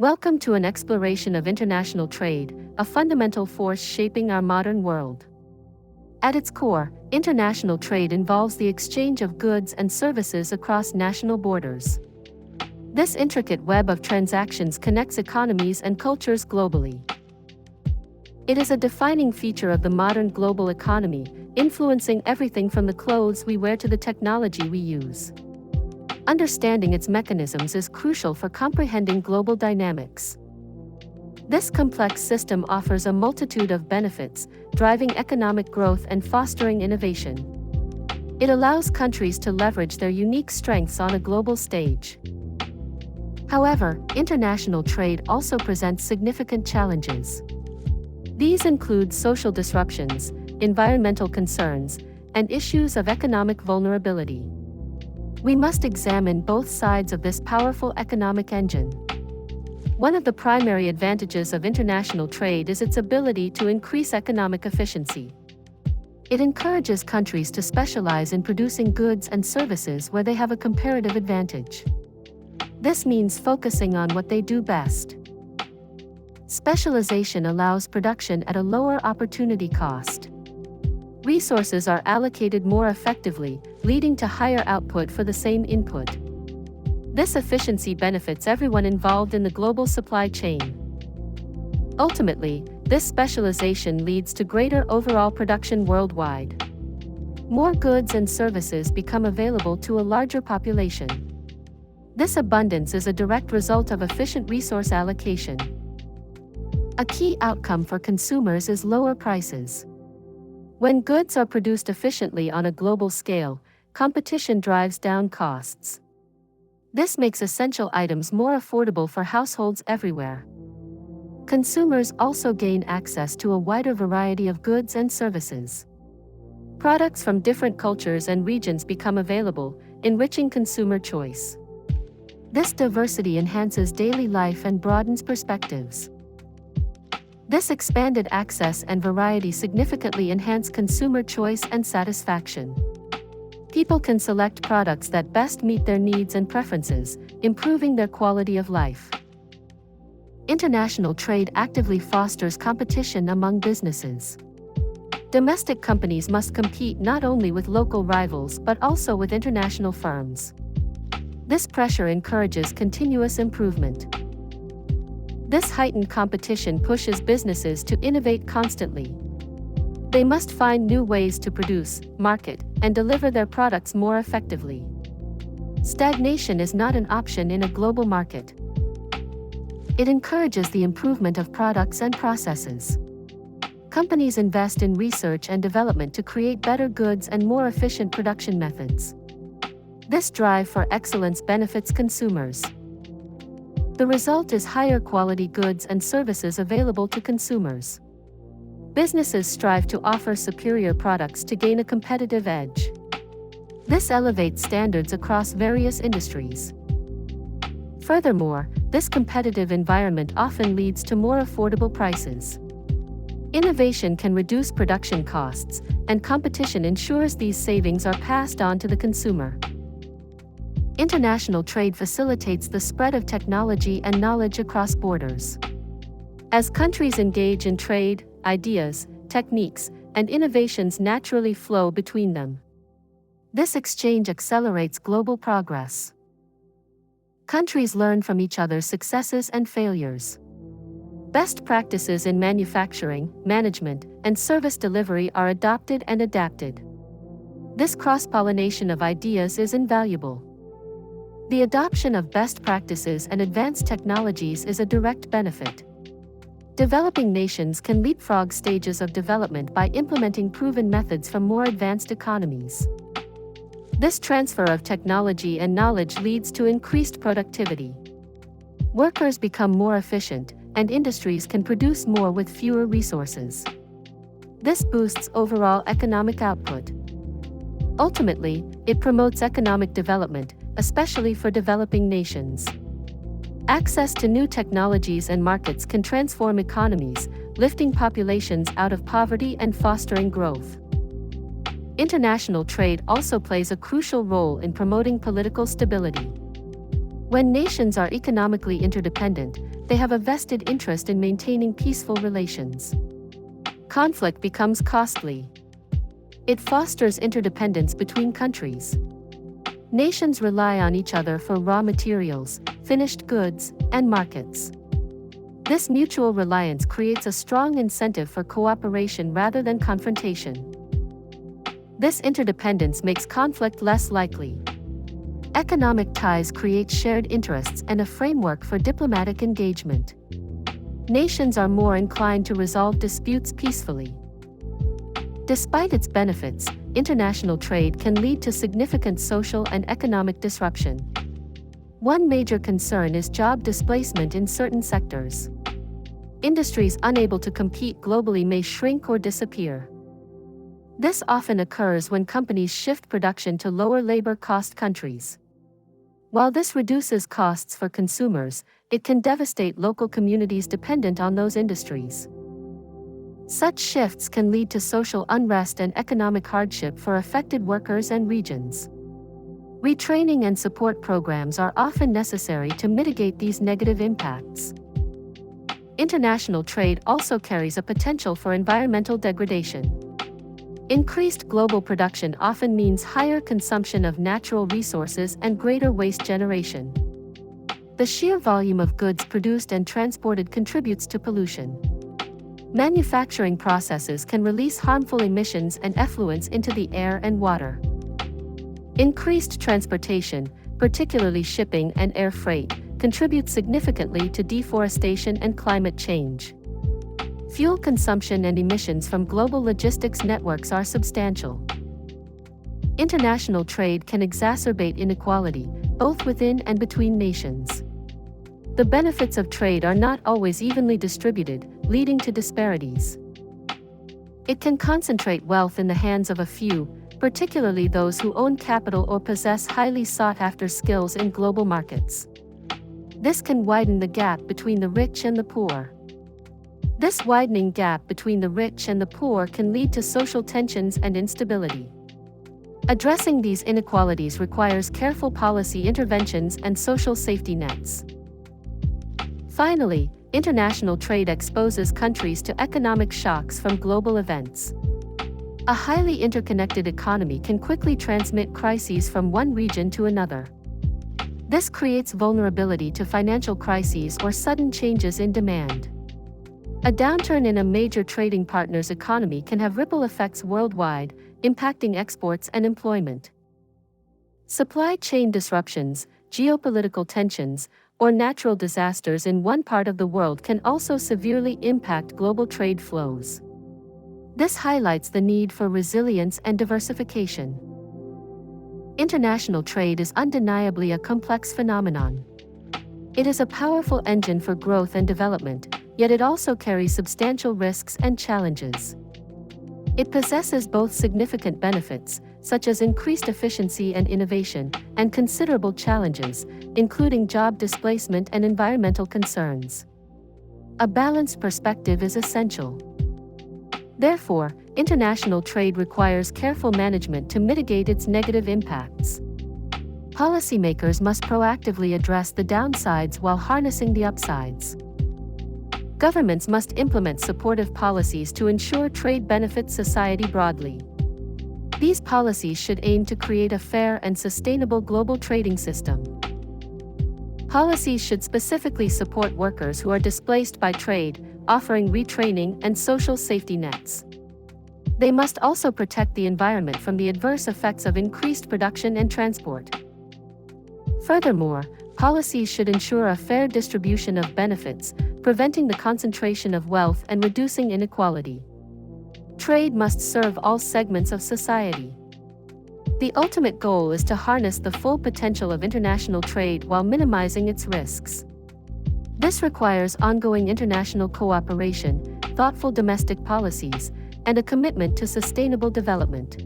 Welcome to an exploration of international trade, a fundamental force shaping our modern world. At its core, international trade involves the exchange of goods and services across national borders. This intricate web of transactions connects economies and cultures globally. It is a defining feature of the modern global economy, influencing everything from the clothes we wear to the technology we use. Understanding its mechanisms is crucial for comprehending global dynamics. This complex system offers a multitude of benefits, driving economic growth and fostering innovation. It allows countries to leverage their unique strengths on a global stage. However, international trade also presents significant challenges. These include social disruptions, environmental concerns, and issues of economic vulnerability. We must examine both sides of this powerful economic engine. One of the primary advantages of international trade is its ability to increase economic efficiency. It encourages countries to specialize in producing goods and services where they have a comparative advantage. This means focusing on what they do best. Specialization allows production at a lower opportunity cost. Resources are allocated more effectively, leading to higher output for the same input. This efficiency benefits everyone involved in the global supply chain. Ultimately, this specialization leads to greater overall production worldwide. More goods and services become available to a larger population. This abundance is a direct result of efficient resource allocation. A key outcome for consumers is lower prices. When goods are produced efficiently on a global scale, competition drives down costs. This makes essential items more affordable for households everywhere. Consumers also gain access to a wider variety of goods and services. Products from different cultures and regions become available, enriching consumer choice. This diversity enhances daily life and broadens perspectives. This expanded access and variety significantly enhance consumer choice and satisfaction. People can select products that best meet their needs and preferences, improving their quality of life. International trade actively fosters competition among businesses. Domestic companies must compete not only with local rivals but also with international firms. This pressure encourages continuous improvement. This heightened competition pushes businesses to innovate constantly. They must find new ways to produce, market, and deliver their products more effectively. Stagnation is not an option in a global market. It encourages the improvement of products and processes. Companies invest in research and development to create better goods and more efficient production methods. This drive for excellence benefits consumers. The result is higher quality goods and services available to consumers. Businesses strive to offer superior products to gain a competitive edge. This elevates standards across various industries. Furthermore, this competitive environment often leads to more affordable prices. Innovation can reduce production costs, and competition ensures these savings are passed on to the consumer. International trade facilitates the spread of technology and knowledge across borders. As countries engage in trade, ideas, techniques, and innovations naturally flow between them. This exchange accelerates global progress. Countries learn from each other's successes and failures. Best practices in manufacturing, management, and service delivery are adopted and adapted. This cross-pollination of ideas is invaluable. The adoption of best practices and advanced technologies is a direct benefit. Developing nations can leapfrog stages of development by implementing proven methods from more advanced economies. This transfer of technology and knowledge leads to increased productivity. Workers become more efficient, and industries can produce more with fewer resources. This boosts overall economic output. Ultimately, it promotes economic development, especially for developing nations. Access to new technologies and markets can transform economies, lifting populations out of poverty and fostering growth. International trade also plays a crucial role in promoting political stability. When nations are economically interdependent, they have a vested interest in maintaining peaceful relations. Conflict becomes costly. It fosters interdependence between countries. Nations rely on each other for raw materials, finished goods, and markets. This mutual reliance creates a strong incentive for cooperation rather than confrontation. This interdependence makes conflict less likely. Economic ties create shared interests and a framework for diplomatic engagement. Nations are more inclined to resolve disputes peacefully. Despite its benefits, international trade can lead to significant social and economic disruption. One major concern is job displacement in certain sectors. Industries unable to compete globally may shrink or disappear. This often occurs when companies shift production to lower labor cost countries. While this reduces costs for consumers, it can devastate local communities dependent on those industries. Such shifts can lead to social unrest and economic hardship for affected workers and regions. Retraining and support programs are often necessary to mitigate these negative impacts. International trade also carries a potential for environmental degradation. Increased global production often means higher consumption of natural resources and greater waste generation. The sheer volume of goods produced and transported contributes to pollution. Manufacturing processes can release harmful emissions and effluents into the air and water. Increased transportation, particularly shipping and air freight, contributes significantly to deforestation and climate change. Fuel consumption and emissions from global logistics networks are substantial. International trade can exacerbate inequality, both within and between nations. The benefits of trade are not always evenly distributed, leading to disparities. It can concentrate wealth in the hands of a few, particularly those who own capital or possess highly sought-after skills in global markets. This can widen the gap between the rich and the poor. This widening gap between the rich and the poor can lead to social tensions and instability. Addressing these inequalities requires careful policy interventions and social safety nets. Finally, international trade exposes countries to economic shocks from global events. A highly interconnected economy can quickly transmit crises from one region to another. This creates vulnerability to financial crises or sudden changes in demand. A downturn in a major trading partner's economy can have ripple effects worldwide, impacting exports and employment. Supply chain disruptions, geopolitical tensions, or natural disasters in one part of the world can also severely impact global trade flows. This highlights the need for resilience and diversification. International trade is undeniably a complex phenomenon. It is a powerful engine for growth and development, yet it also carries substantial risks and challenges. It possesses both significant benefits, such as increased efficiency and innovation, and considerable challenges, including job displacement and environmental concerns. A balanced perspective is essential. Therefore, international trade requires careful management to mitigate its negative impacts. Policymakers must proactively address the downsides while harnessing the upsides. Governments must implement supportive policies to ensure trade benefits society broadly. These policies should aim to create a fair and sustainable global trading system. Policies should specifically support workers who are displaced by trade, offering retraining and social safety nets. They must also protect the environment from the adverse effects of increased production and transport. Furthermore, policies should ensure a fair distribution of benefits, preventing the concentration of wealth and reducing inequality. Trade must serve all segments of society. The ultimate goal is to harness the full potential of international trade while minimizing its risks. This requires ongoing international cooperation, thoughtful domestic policies, and a commitment to sustainable development.